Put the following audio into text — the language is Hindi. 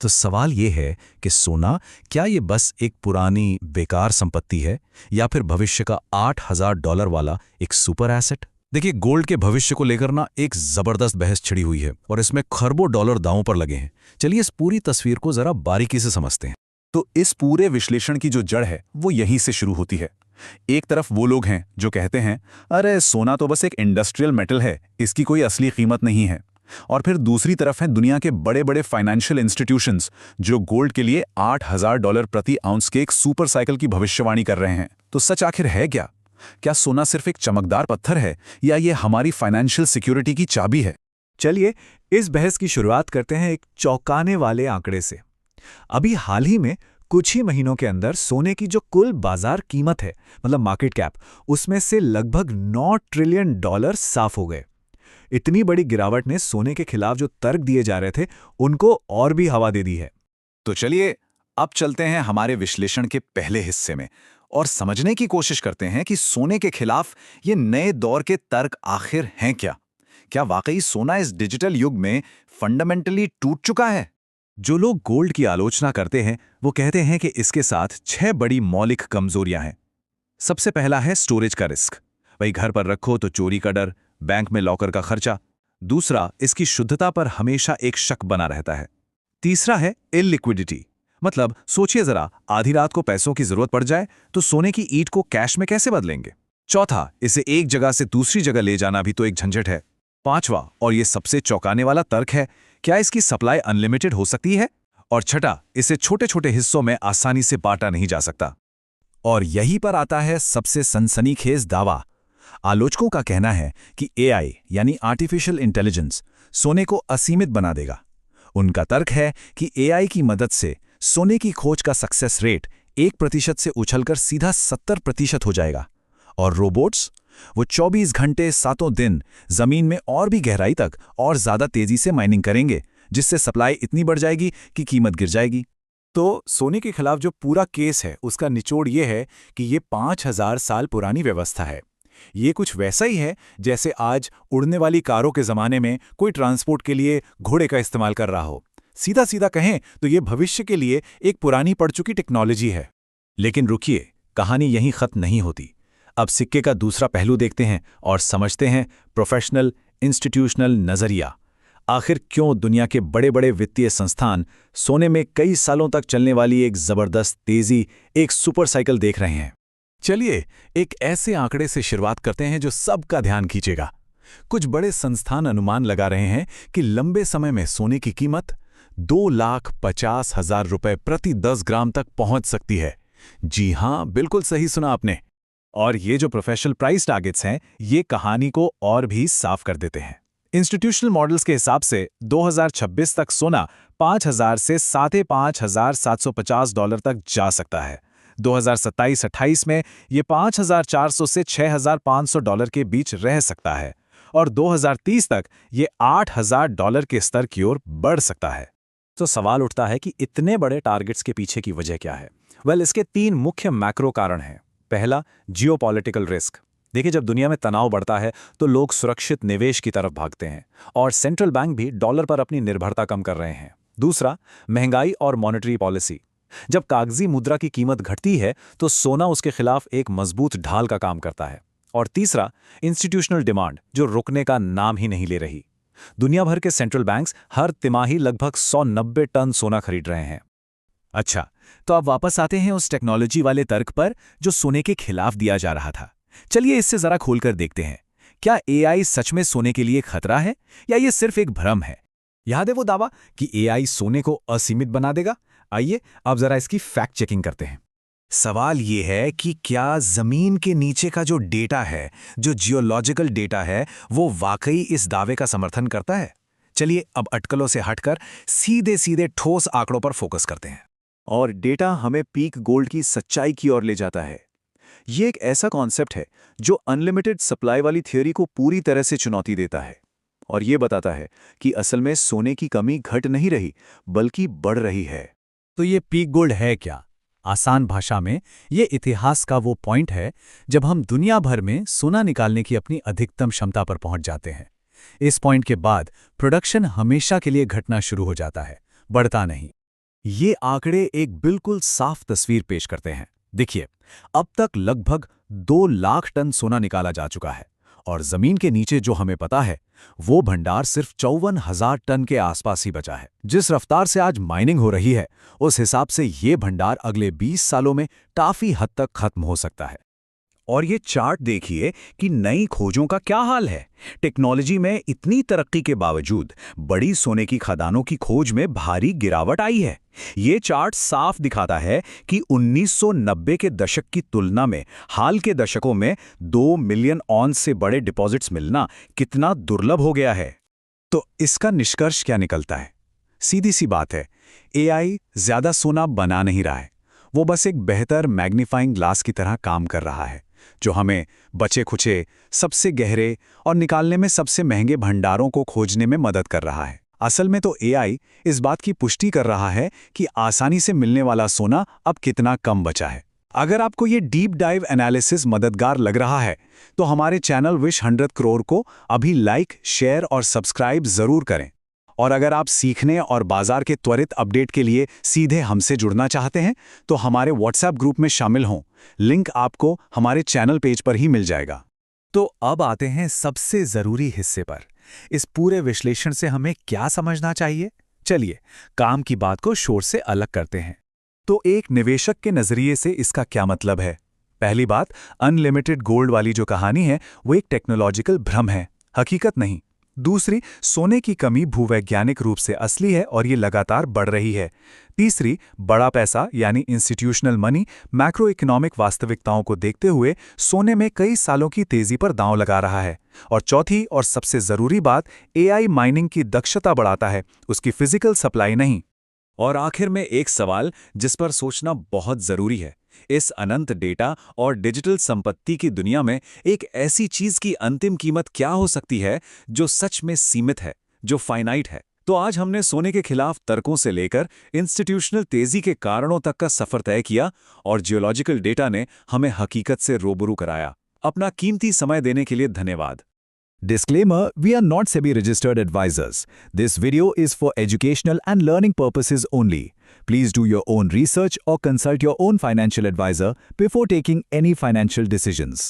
तो सवाल ये है कि सोना क्या ये बस एक पुरानी बेकार संपत्ति है या फिर भविष्य का $8,000 वाला एक सुपर एसेट। देखिए, गोल्ड के भविष्य को लेकर ना एक जबरदस्त बहस छिड़ी हुई है और इसमें खरबों डॉलर दांव पर लगे हैं। चलिए इस पूरी तस्वीर को जरा बारीकी से समझते हैं। तो इस पूरे विश्लेषण की जो जड़ है वो यहीं से शुरू होती है। एक तरफ वो लोग हैं जो कहते हैं अरे सोना तो बस एक इंडस्ट्रियल मेटल है, इसकी कोई असली कीमत नहीं है। और फिर दूसरी तरफ है दुनिया के बड़े बड़े फाइनेंशियल इंस्टीट्यूशंस जो गोल्ड के लिए $8,000 प्रति आउंस के एक सुपर साइकिल की भविष्यवाणी कर रहे हैं। तो सच आखिर है क्या? क्या सोना सिर्फ एक चमकदार पत्थर है या ये हमारी फाइनेंशियल सिक्योरिटी की चाबी है? चलिए इस बहस की शुरुआत करते हैं एक चौंकाने वाले आंकड़े से। अभी हाल ही में कुछ ही महीनों के अंदर सोने की जो कुल बाजार कीमत है, मतलब मार्केट कैप, उसमें से लगभग $9 ट्रिलियन साफ हो गए। इतनी बड़ी गिरावट ने सोने के खिलाफ जो तर्क दिए जा रहे थे उनको और भी हवा दे दी है। तो चलिए अब चलते हैं हमारे विश्लेषण के पहले हिस्से में और समझने की कोशिश करते हैं कि सोने के खिलाफ ये नए दौर के तर्क आखिर हैं क्या? क्या वाकई सोना इस डिजिटल युग में फंडामेंटली टूट चुका है? जो लोग गोल्ड की आलोचना करते हैं वो कहते हैं कि इसके साथ 6 बड़ी मौलिक कमजोरियां हैं। सबसे पहला है स्टोरेज का रिस्क। भाई घर पर रखो तो चोरी का डर, बैंक में लॉकर का खर्चा। दूसरा, इसकी शुद्धता पर हमेशा एक शक बना रहता है। तीसरा है इलिक्विडिटी, मतलब सोचिए जरा, आधी रात को पैसों की जरूरत पड़ जाए तो सोने की ईंट को कैश में कैसे बदलेंगे। चौथा, इसे एक जगह से दूसरी जगह ले जाना भी तो एक झंझट है। पांचवा, और ये सबसे चौंकाने वाला तर्क है, क्या इसकी सप्लाई अनलिमिटेड हो सकती है? और छठा, इसे छोटे छोटे हिस्सों में आसानी से बांटा नहीं जा सकता। और यहीं पर आता है सबसे सनसनीखेज दावा। आलोचकों का कहना है कि एआई यानी आर्टिफिशियल इंटेलिजेंस सोने को असीमित बना देगा। उनका तर्क है कि एआई की मदद से सोने की खोज का सक्सेस रेट 1% से उछलकर सीधा 70% हो जाएगा। और रोबोट्स, वो 24 घंटे 7 दिन जमीन में और भी गहराई तक और ज्यादा तेजी से माइनिंग करेंगे, जिससे सप्लाई इतनी बढ़ जाएगी कि कीमत गिर जाएगी। तो सोने के खिलाफ जो पूरा केस है उसका निचोड़ ये है कि ये 5000 साल पुरानी व्यवस्था है। ये कुछ वैसा ही है जैसे आज उड़ने वाली कारों के ज़माने में कोई ट्रांसपोर्ट के लिए घोड़े का इस्तेमाल कर रहा हो। सीधा सीधा कहें तो ये भविष्य के लिए एक पुरानी पड़ चुकी टेक्नोलॉजी है। लेकिन रुकिए, कहानी यहीं खत्म नहीं होती। अब सिक्के का दूसरा पहलू देखते हैं और समझते हैं प्रोफेशनल इंस्टीट्यूशनल नज़रिया। आखिर क्यों दुनिया के बड़े बड़े वित्तीय संस्थान सोने में कई सालों तक चलने वाली एक ज़बरदस्त तेज़ी, एक सुपर साइकिल देख रहे हैं? चलिए एक ऐसे आंकड़े से शुरुआत करते हैं जो सबका ध्यान खींचेगा। कुछ बड़े संस्थान अनुमान लगा रहे हैं कि लंबे समय में सोने की कीमत $2,50,000 प्रति 10 ग्राम तक पहुंच सकती है। जी हां, बिल्कुल सही सुना आपने। और ये जो प्रोफेशनल प्राइस टारगेट्स हैं, ये कहानी को और भी साफ कर देते हैं। इंस्टीट्यूशनल मॉडल्स के हिसाब से 2026 तक सोना 5,000 से $5,750 तक जा सकता है। 2027-28 में ये $5,400 से $6,500 के बीच रह सकता है और 2030 तक ये $8,000 के स्तर की ओर बढ़ सकता है। तो सवाल उठता है कि इतने बड़े टारगेट्स के पीछे की वजह क्या है? इसके 3 मुख्य मैक्रो कारण हैं। पहला, जियोपॉलिटिकल रिस्क। देखिए, जब दुनिया में तनाव बढ़ता है तो लोग सुरक्षित निवेश की तरफ भागते हैं और सेंट्रल बैंक भी डॉलर पर अपनी निर्भरता कम कर रहे हैं। दूसरा, महंगाई और मॉनेटरी पॉलिसी। जब कागजी मुद्रा की कीमत घटती है तो सोना उसके खिलाफ एक मजबूत ढाल का काम करता है। और तीसरा, इंस्टीट्यूशनल डिमांड, जो रुकने का नाम ही नहीं ले रही। दुनिया भर के सेंट्रल बैंक्स हर तिमाही लगभग 190 टन सोना खरीद रहे हैं। अच्छा, तो अब वापस आते हैं उस टेक्नोलॉजी वाले तर्क पर जो सोने के खिलाफ दिया जा रहा था। चलिए इससे जरा खोलकर देखते हैं, क्या एआई सच में सोने के लिए खतरा है या ये सिर्फ एक भ्रम है? याद है वो दावा कि एआई सोने को असीमित बना देगा? आइए अब जरा इसकी फैक्ट चेकिंग करते हैं। सवाल ये है कि क्या जमीन के नीचे का जो डेटा है, जो जियोलॉजिकल डेटा है, वो वाकई इस दावे का समर्थन करता है? चलिए अब अटकलों से हटकर सीधे सीधे ठोस आंकड़ों पर फोकस करते हैं। और डेटा हमें पीक गोल्ड की सच्चाई की ओर ले जाता है। ये एक ऐसा कॉन्सेप्ट है जो अनलिमिटेड सप्लाई वाली थ्योरी को पूरी तरह से चुनौती देता है और ये बताता है कि असल में सोने की कमी घट नहीं रही बल्कि बढ़ रही है। तो ये पीक गोल्ड है क्या? आसान भाषा में ये इतिहास का वो पॉइंट है जब हम दुनिया भर में सोना निकालने की अपनी अधिकतम क्षमता पर पहुंच जाते हैं। इस पॉइंट के बाद प्रोडक्शन हमेशा के लिए घटना शुरू हो जाता है, बढ़ता नहीं। ये आंकड़े एक बिल्कुल साफ तस्वीर पेश करते हैं। देखिए, अब तक लगभग 2 लाख टन सोना निकाला जा चुका है और जमीन के नीचे जो हमें पता है वो भंडार सिर्फ 54,000 टन के आसपास ही बचा है। जिस रफ्तार से आज माइनिंग हो रही है, उस हिसाब से ये भंडार अगले 20 सालों में काफी हद तक खत्म हो सकता है। और ये चार्ट देखिए कि नई खोजों का क्या हाल है। टेक्नोलॉजी में इतनी तरक्की के बावजूद बड़ी सोने की खदानों की खोज में भारी गिरावट आई है। ये चार्ट साफ दिखाता है कि 1990 के दशक की तुलना में हाल के दशकों में 2 मिलियन ऑन्स से बड़े डिपॉजिट्स मिलना कितना दुर्लभ हो गया है। तो इसका निष्कर्ष क्या निकलता है? सीधी सी बात है, एआई ज्यादा सोना बना नहीं रहा है, वो बस एक बेहतर मैग्नीफाइंग ग्लास की तरह काम कर रहा है, जो हमें बचे खुचे, सबसे गहरे और निकालने में सबसे महंगे भंडारों को खोजने में मदद कर रहा है। असल में तो एआई इस बात की पुष्टि कर रहा है कि आसानी से मिलने वाला सोना अब कितना कम बचा है। अगर आपको ये डीप डाइव एनालिसिस मददगार लग रहा है, तो हमारे चैनल विश 100 करोड़ को अभी लाइक, शेयर और सब्सक्राइब जरूर करें। और अगर आप सीखने और बाजार के त्वरित अपडेट के लिए सीधे हमसे जुड़ना चाहते हैं, तो हमारे व्हाट्सएप ग्रुप में शामिल हों। लिंक आपको हमारे चैनल पेज पर ही मिल जाएगा। तो अब आते हैं सबसे जरूरी हिस्से पर। इस पूरे विश्लेषण से हमें क्या समझना चाहिए? चलिए, काम की बात को शोर से अलग करते हैं। तो एक निवेशक के नजरिए से इसका क्या मतलब है? पहली बात, अनलिमिटेड गोल्ड वाली जो कहानी है वो एक टेक्नोलॉजिकल भ्रम है, हकीकत नहीं। दूसरी, सोने की कमी भूवैज्ञानिक रूप से असली है और ये लगातार बढ़ रही है। तीसरी, बड़ा पैसा यानी इंस्टीट्यूशनल मनी मैक्रो इकोनॉमिक वास्तविकताओं को देखते हुए सोने में कई सालों की तेजी पर दांव लगा रहा है। और चौथी और सबसे जरूरी बात, एआई माइनिंग की दक्षता बढ़ाता है, उसकी फिजिकल सप्लाई नहीं। और आखिर में एक सवाल जिस पर सोचना बहुत जरूरी है, इस अनंत डेटा और डिजिटल संपत्ति की दुनिया में एक ऐसी चीज की अंतिम कीमत क्या हो सकती है जो सच में सीमित है, जो फाइनाइट है? तो आज हमने सोने के खिलाफ तर्कों से लेकर इंस्टीट्यूशनल तेजी के कारणों तक का सफर तय किया और जियोलॉजिकल डेटा ने हमें हकीकत से रूबरू कराया। अपना कीमती समय देने के लिए धन्यवाद। Disclaimer: We are not SEBI registered advisors. This video is for educational and learning purposes only. Please do your own research or consult your own financial advisor before taking any financial decisions.